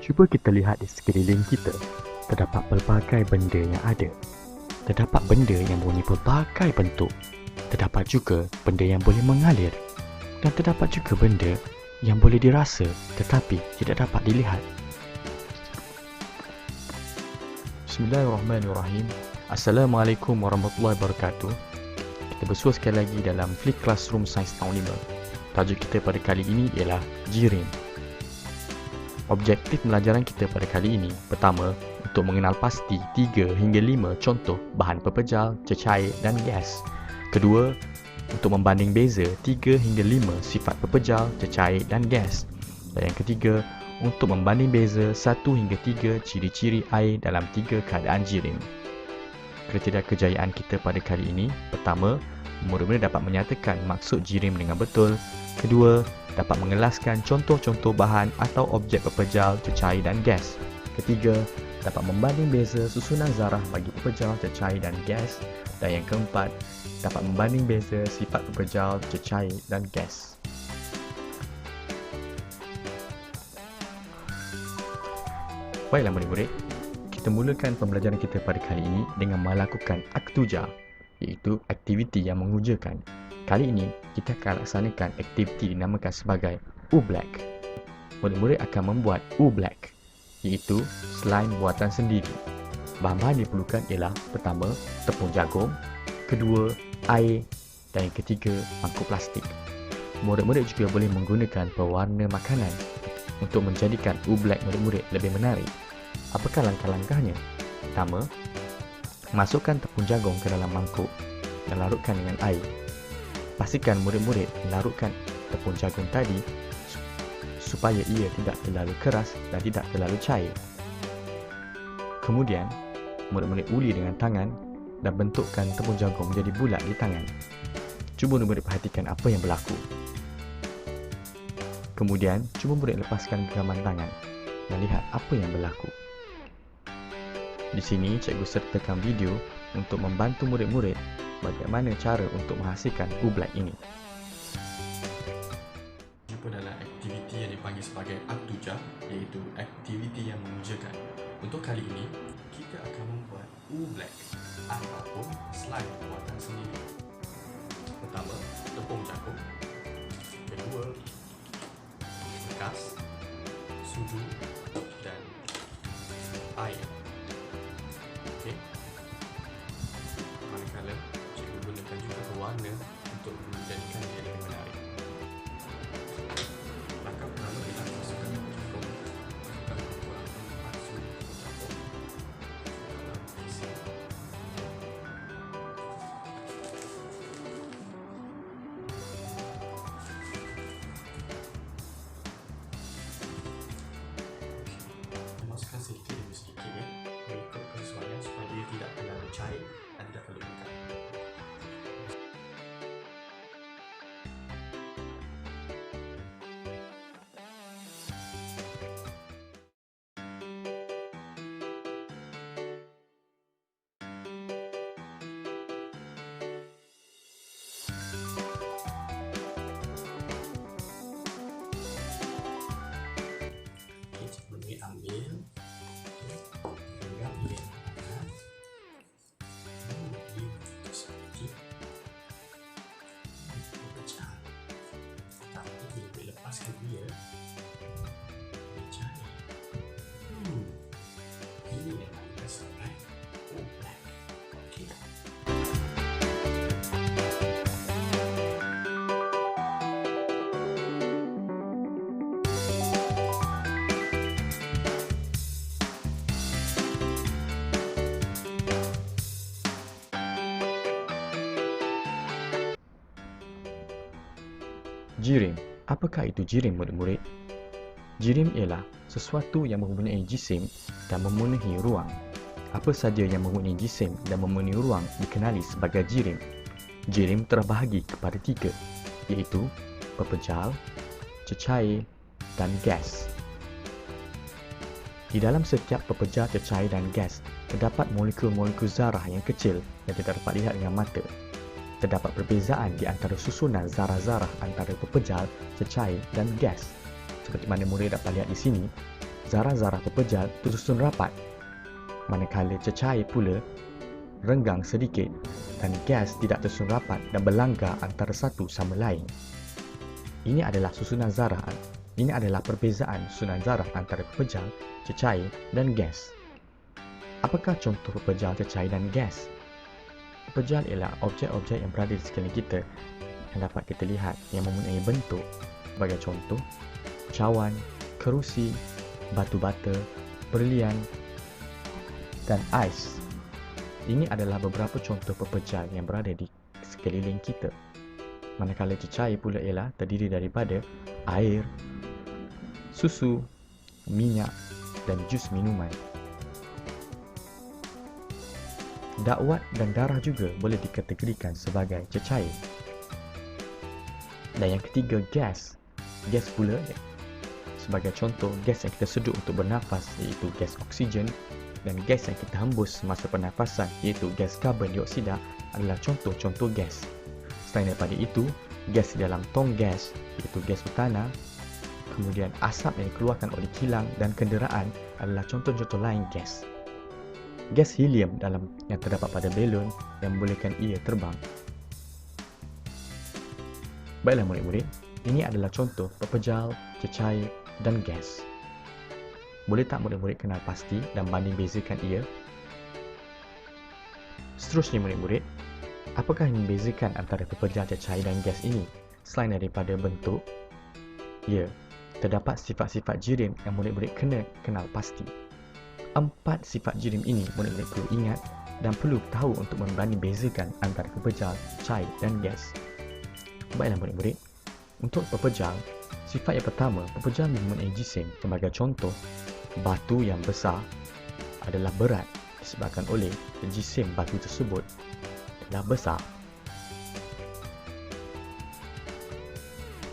Cuba kita lihat di sekeliling kita. Terdapat pelbagai benda yang ada. Terdapat benda yang mempunyai pelbagai bentuk. Terdapat juga benda yang boleh mengalir. Dan terdapat juga benda yang boleh dirasa tetapi tidak dapat dilihat. Bismillahirrahmanirrahim. Assalamualaikum warahmatullahi wabarakatuh. Kita bersua sekali lagi dalam Flick Classroom Sains Tahun 5. Tajuk kita pada kali ini ialah jirim. Objektif pembelajaran kita pada kali ini, pertama, untuk mengenal pasti 3 hingga 5 contoh bahan pepejal, cecair dan gas. Kedua, untuk membanding beza 3 hingga 5 sifat pepejal, cecair dan gas. Dan yang ketiga, untuk membanding beza 1 hingga 3 ciri-ciri air dalam 3 keadaan jirim. Kriteria kejayaan kita pada kali ini, pertama, murid-murid dapat menyatakan maksud jirim dengan betul. Kedua, dapat mengelaskan contoh-contoh bahan atau objek pepejal, cecair dan gas. Ketiga, dapat membanding beza susunan zarah bagi pepejal, cecair dan gas. Dan yang keempat, dapat membanding beza sifat pepejal, cecair dan gas. Baiklah murid-murid, kita mulakan pembelajaran kita pada kali ini dengan melakukan aktuja, iaitu aktiviti yang mengujakan. Kali ini, kita akan laksanakan aktiviti dinamakan sebagai Oobleck. Murid-murid akan membuat Oobleck, iaitu slime buatan sendiri. Bahan-bahan yang diperlukan ialah pertama, tepung jagung, kedua, air dan yang ketiga, mangkuk plastik. Murid-murid juga boleh menggunakan pewarna makanan untuk menjadikan Oobleck murid-murid lebih menarik. Apakah langkah-langkahnya? Pertama, masukkan tepung jagung ke dalam mangkuk dan larutkan dengan air. Pastikan murid-murid melarutkan tepung jagung tadi supaya ia tidak terlalu keras dan tidak terlalu cair. Kemudian, murid-murid uli dengan tangan dan bentukkan tepung jagung menjadi bulat di tangan. Cuba murid perhatikan apa yang berlaku. Kemudian, cuba murid lepaskan genggaman tangan dan lihat apa yang berlaku. Di sini, cikgu sertakan video untuk membantu murid-murid bagaimana cara untuk menghasilkan Oobleck ini. Jumpa dalam aktiviti yang dipanggil sebagai aktuja, iaitu aktiviti yang mengujakan. Untuk kali ini, kita akan membuat Oobleck ataupun slime buatan sendiri. Pertama, tepung jagung. Kedua, bekas, sudu dan air. Okey. Manakala cikgu gunakan juga pewarna untuk menjadikan dia lebih menarik. Langkah pertama ialah masukkan tepung jagung, masukkan kurang 4 sudu tepung dalam isi. Masukkan sedikit demi sedikit ya, mengikut kesesuaian supaya dia tidak terlalu cair dan tidak terlalu pekat. Okey, cikgu ni ambil hingga dia sedikit pecah. Tapi bila lepaskan dia cair. Ini yang kita sebut Oobleck. Okey. Jirim. Apakah itu jirim murid-murid? Jirim ialah sesuatu yang mempunyai jisim dan memenuhi ruang. Apa saja yang mempunyai jisim dan memenuhi ruang dikenali sebagai jirim. Jirim terbahagi kepada 3, iaitu pepejal, cecair dan gas. Di dalam setiap pepejal, cecair dan gas, terdapat molekul-molekul zarah yang kecil yang tidak dapat dilihat dengan mata. Terdapat perbezaan di antara susunan zarah-zarah antara pepejal, cecair dan gas. Seperti mana murid dapat lihat di sini, zarah-zarah pepejal tersusun rapat, manakala cecair pula renggang sedikit dan gas tidak tersusun rapat dan berlanggar antara satu sama lain. Ini adalah perbezaan susunan zarah antara pepejal, cecair dan gas. Apakah contoh pepejal, cecair dan gas? Pepejal ialah objek-objek yang berada di sekeliling kita yang dapat kita lihat yang mempunyai bentuk, sebagai contoh cawan, kerusi, batu bata, berlian dan ais. Ini adalah beberapa contoh pepejal yang berada di sekeliling kita. Manakala cecair pula ialah terdiri daripada air, susu, minyak dan jus minuman. Dakwat dan darah juga boleh dikategorikan sebagai cecair. Dan yang ketiga, gas. Gas pula sebagai contoh gas yang kita seduh untuk bernafas iaitu gas oksigen, dan gas yang kita hembus semasa pernafasan iaitu gas karbon dioksida adalah contoh-contoh gas. Selain daripada itu, gas di dalam tong gas iaitu gas utana, kemudian asap yang dikeluarkan oleh kilang dan kenderaan adalah contoh-contoh lain gas. Gas helium yang terdapat pada belon yang membolehkan ia terbang. Baiklah murid-murid, ini adalah contoh pepejal, cecair dan gas. Boleh tak murid-murid kenal pasti dan banding bezakan ia? Seterusnya murid-murid, apakah yang membezakan antara pepejal, cecair dan gas ini selain daripada bentuk? Ya, terdapat sifat-sifat jirim yang murid-murid kena kenal pasti. 4 sifat jirim ini murid-murid perlu ingat dan perlu tahu untuk membanding bezakan antara pepejal, cair dan gas. Baiklah murid-murid, untuk pepejal, sifat yang pertama, pepejal mempunyai jisim. Sebagai contoh, batu yang besar adalah berat disebabkan oleh jisim batu tersebut adalah besar.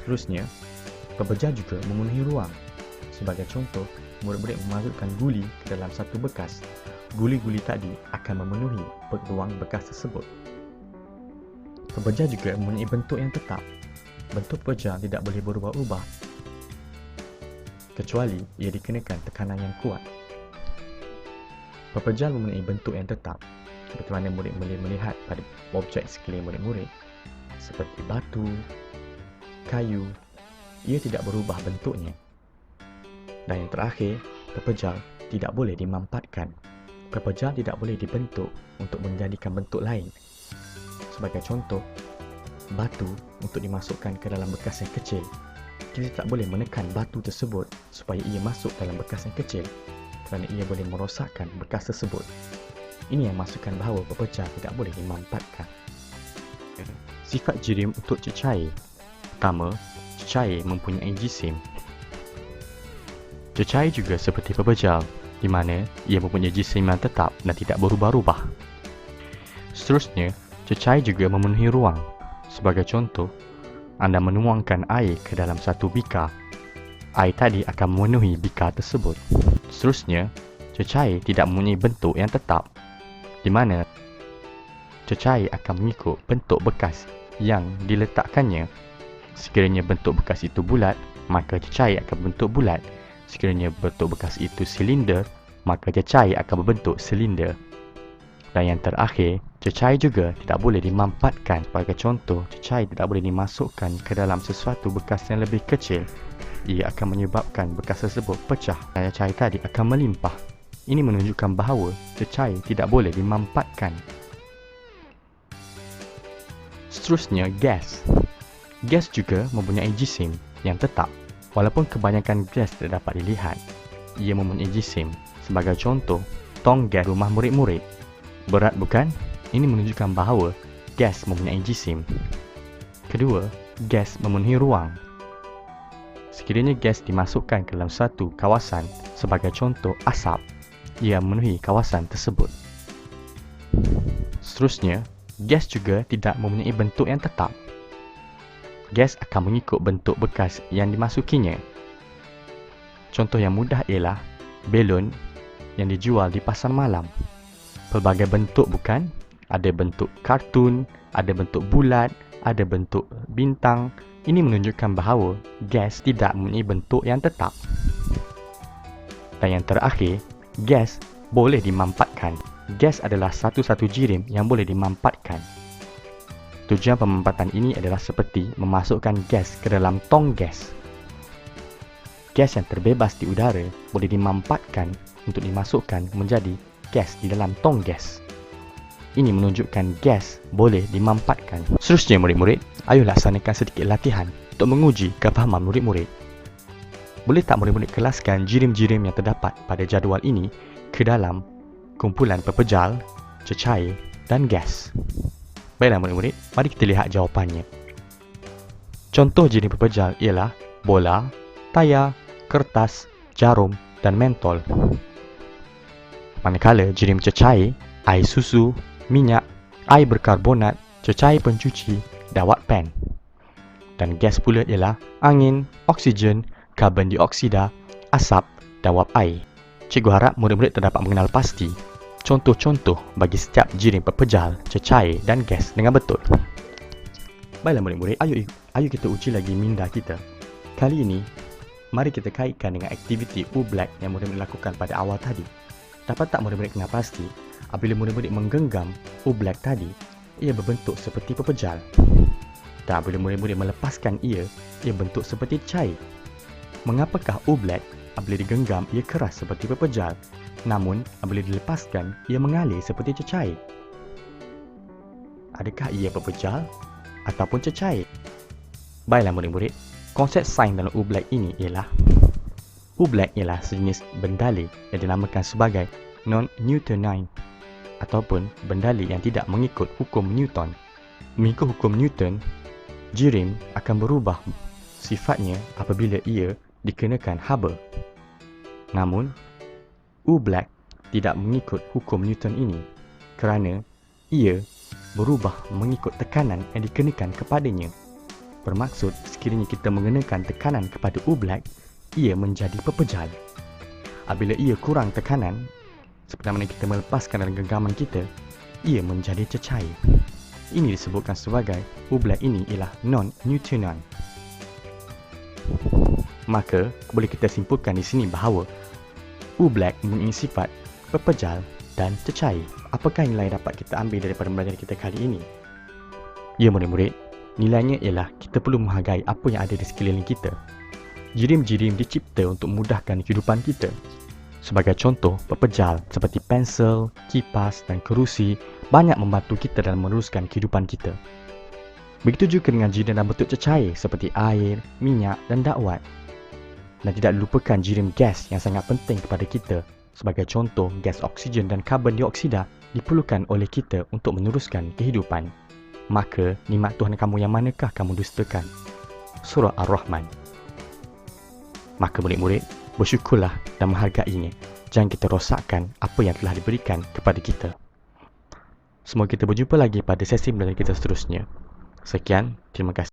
Seterusnya, pepejal juga memenuhi ruang. Sebagai contoh, murid-murid memasukkan guli ke dalam satu bekas. Guli-guli tadi akan memenuhi ruang bekas tersebut. Pepejal juga mempunyai bentuk yang tetap. Bentuk pepejal tidak boleh berubah-ubah kecuali ia dikenakan tekanan yang kuat. Pepejal mempunyai bentuk yang tetap, seperti mana murid boleh melihat pada objek sekeliling murid-murid seperti batu, kayu. Ia tidak berubah bentuknya. Dan yang terakhir, pepejal tidak boleh dimampatkan. Pepejal tidak boleh dibentuk untuk menjadikan bentuk lain. Sebagai contoh, batu untuk dimasukkan ke dalam bekas yang kecil, kita tak boleh menekan batu tersebut supaya ia masuk dalam bekas yang kecil kerana ia boleh merosakkan bekas tersebut. Ini yang maksudkan bahawa pepejal tidak boleh dimampatkan. Sifat jirim untuk cecair. Pertama, cecair mempunyai jisim. Cecair juga seperti pepejal, di mana ia mempunyai jisim yang tetap dan tidak berubah-ubah. Seterusnya, cecair juga memenuhi ruang. Sebagai contoh, anda menuangkan air ke dalam satu bikar. Air tadi akan memenuhi bikar tersebut. Seterusnya, cecair tidak mempunyai bentuk yang tetap, di mana cecair akan mengikut bentuk bekas yang diletakkannya. Sekiranya bentuk bekas itu bulat, maka cecair akan berbentuk bulat. Sekiranya bentuk bekas itu silinder, maka cecair akan berbentuk silinder. Dan yang terakhir, cecair juga tidak boleh dimampatkan. Sebagai contoh, cecair tidak boleh dimasukkan ke dalam sesuatu bekas yang lebih kecil. Ia akan menyebabkan bekas tersebut pecah dan cecair tadi akan melimpah. Ini menunjukkan bahawa cecair tidak boleh dimampatkan. Seterusnya, gas. Gas juga mempunyai jisim yang tetap. Walaupun kebanyakan gas tidak dapat dilihat, ia mempunyai jisim. Sebagai contoh, tong gas rumah murid-murid. Berat bukan? Ini menunjukkan bahawa gas mempunyai jisim. Kedua, gas memenuhi ruang. Sekiranya gas dimasukkan ke dalam satu kawasan, sebagai contoh asap, ia memenuhi kawasan tersebut. Seterusnya, gas juga tidak mempunyai bentuk yang tetap. Gas akan mengikut bentuk bekas yang dimasukinya. Contoh yang mudah ialah belon yang dijual di pasar malam. Pelbagai bentuk bukan? Ada bentuk kartun, ada bentuk bulat, ada bentuk bintang. Ini menunjukkan bahawa gas tidak mempunyai bentuk yang tetap. Dan yang terakhir, gas boleh dimampatkan. Gas adalah satu-satu jirim yang boleh dimampatkan. Tujuan pemampatan ini adalah seperti memasukkan gas ke dalam tong gas. Gas yang terbebas di udara boleh dimampatkan untuk dimasukkan menjadi gas di dalam tong gas. Ini menunjukkan gas boleh dimampatkan. Seterusnya murid-murid, ayo laksanakan sedikit latihan untuk menguji kefahaman murid-murid. Boleh tak murid-murid kelaskan jirim-jirim yang terdapat pada jadual ini ke dalam kumpulan pepejal, cecair dan gas? Baiklah murid-murid, mari kita lihat jawapannya. Contoh jirim pepejal ialah bola, tayar, kertas, jarum dan mentol. Manakala jirim cecair, air susu, minyak, air berkarbonat, cecair pencuci dan wattpan. Dan gas pula ialah angin, oksigen, karbon dioksida, asap dan wap air. Cikgu harap murid-murid terdapat mengenal pasti contoh-contoh bagi setiap jirim pepejal, cecair dan gas dengan betul. Baiklah murid-murid, ayo kita uji lagi minda kita. Kali ini, mari kita kaitkan dengan aktiviti U-Black yang murid-murid lakukan pada awal tadi. Dapat tak murid-murid kenal pasti, apabila murid-murid menggenggam U-Black tadi, ia berbentuk seperti pepejal. Dan apabila murid-murid melepaskan ia bentuk seperti cair. Mengapakah U-Black apabila digenggam ia keras seperti pepejal, namun apabila dilepaskan ia mengalir seperti cecair? Adakah ia pepejal ataupun cecair? Baiklah murid-murid, konsep sains dalam U-Black ini ialah U-Black ialah sejenis bendali yang dinamakan sebagai non-Newtonian ataupun bendali yang tidak mengikut hukum Newton. Mengikut hukum Newton, jirim akan berubah sifatnya apabila ia dikenakan haba. Namun, U-Black tidak mengikut hukum Newton ini kerana ia berubah mengikut tekanan yang dikenakan kepadanya. Bermaksud, sekiranya kita mengenakan tekanan kepada U-Black, ia menjadi pepejal. Apabila ia kurang tekanan, seperti mana kita melepaskan dalam genggaman kita, ia menjadi cecair. Ini disebutkan sebagai U-Black ini ialah non-Newtonian. Maka, boleh kita simpulkan di sini bahawa U-Black mempunyai sifat pepejal dan cecair. Apakah nilai dapat kita ambil daripada pembelajaran kita kali ini? Ya murid-murid, nilainya ialah kita perlu menghargai apa yang ada di sekeliling kita. Jirim-jirim dicipta untuk memudahkan kehidupan kita. Sebagai contoh, pepejal seperti pensel, kipas dan kerusi banyak membantu kita dalam meneruskan kehidupan kita. Begitu juga dengan jirim dalam bentuk cecair seperti air, minyak dan dakwat. Dan tidak dilupakan jirim gas yang sangat penting kepada kita. Sebagai contoh, gas oksigen dan karbon dioksida diperlukan oleh kita untuk meneruskan kehidupan. Maka, nikmat Tuhan kamu yang manakah kamu dustakan? Surah Ar-Rahman. Maka murid-murid, bersyukurlah dan menghargainya. Jangan kita rosakkan apa yang telah diberikan kepada kita. Semoga kita berjumpa lagi pada sesi belajar kita seterusnya. Sekian, terima kasih.